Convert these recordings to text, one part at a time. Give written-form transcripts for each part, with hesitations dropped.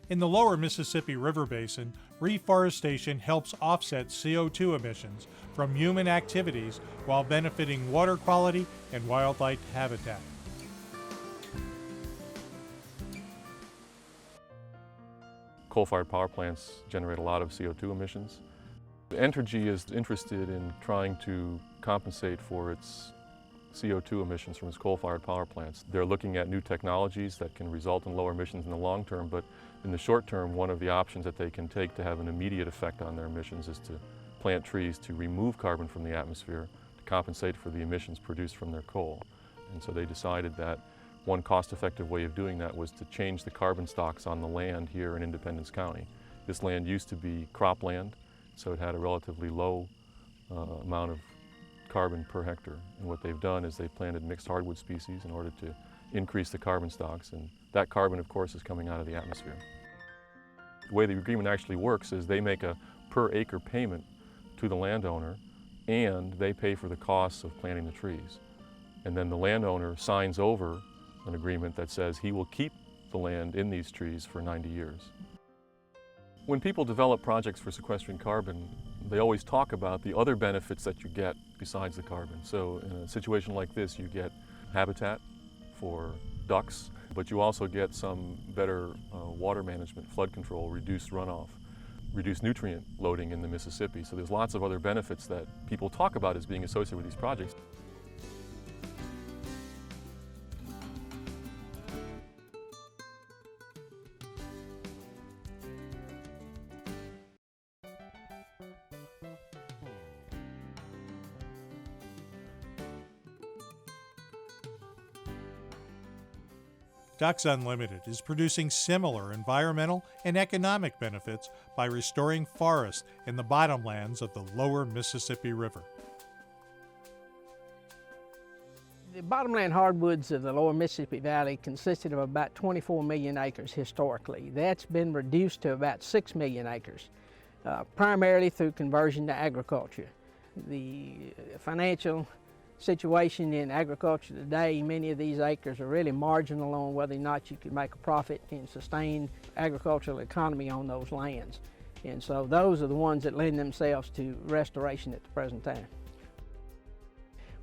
In the lower Mississippi River Basin, reforestation helps offset CO2 emissions from human activities while benefiting water quality and wildlife habitat. Coal-fired power plants generate a lot of CO2 emissions. Entergy is interested in trying to compensate for its CO2 emissions from its coal-fired power plants. They're looking at new technologies that can result in lower emissions in the long term, but in the short term, one of the options that they can take to have an immediate effect on their emissions is to plant trees to remove carbon from the atmosphere to compensate for the emissions produced from their coal. And so they decided that one cost-effective way of doing that was to change the carbon stocks on the land here in Independence County. This land used to be cropland, so it had a relatively low amount of carbon per hectare. And what they've done is they've planted mixed hardwood species in order to increase the carbon stocks, and that carbon, of course, is coming out of the atmosphere. The way the agreement actually works is they make a per acre payment to the landowner, and they pay for the costs of planting the trees. And then the landowner signs over an agreement that says he will keep the land in these trees for 90 years. When people develop projects for sequestering carbon, they always talk about the other benefits that you get besides the carbon. So in a situation like this, you get habitat for ducks, but you also get some better water management, flood control, reduced runoff, reduced nutrient loading in the Mississippi. So there's lots of other benefits that people talk about as being associated with these projects. Ducks Unlimited is producing similar environmental and economic benefits by restoring forests in the bottomlands of the lower Mississippi River. The bottomland hardwoods of the lower Mississippi Valley consisted of about 24 million acres historically. That's been reduced to about 6 million acres, primarily through conversion to agriculture. The financial situation in agriculture today, many of these acres are really marginal on whether or not you can make a profit and sustain agricultural economy on those lands. And so those are the ones that lend themselves to restoration at the present time.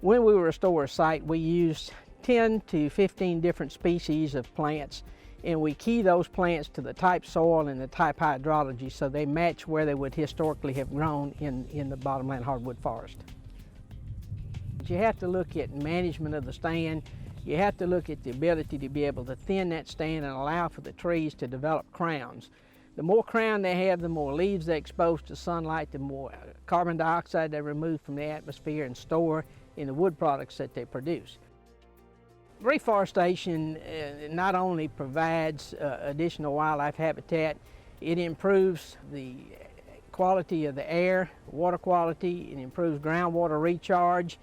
When we restore a site, we use 10 to 15 different species of plants, and we key those plants to the type soil and the type hydrology so they match where they would historically have grown in the bottomland hardwood forest. You have to look at management of the stand. You have to look at the ability to be able to thin that stand and allow for the trees to develop crowns. The more crown they have, the more leaves they expose to sunlight, the more carbon dioxide they remove from the atmosphere and store in the wood products that they produce. Reforestation not only provides additional wildlife habitat, it improves the quality of the air, water quality, it improves groundwater recharge.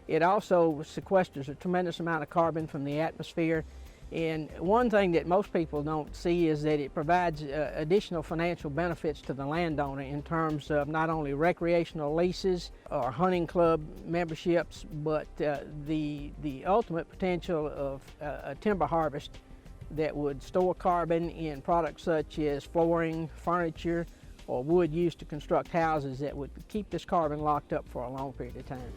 It also sequesters a tremendous amount of carbon from the atmosphere. And one thing that most people don't see is that it provides additional financial benefits to the landowner in terms of not only recreational leases or hunting club memberships, but the ultimate potential of a timber harvest that would store carbon in products such as flooring, furniture, or wood used to construct houses that would keep this carbon locked up for a long period of time.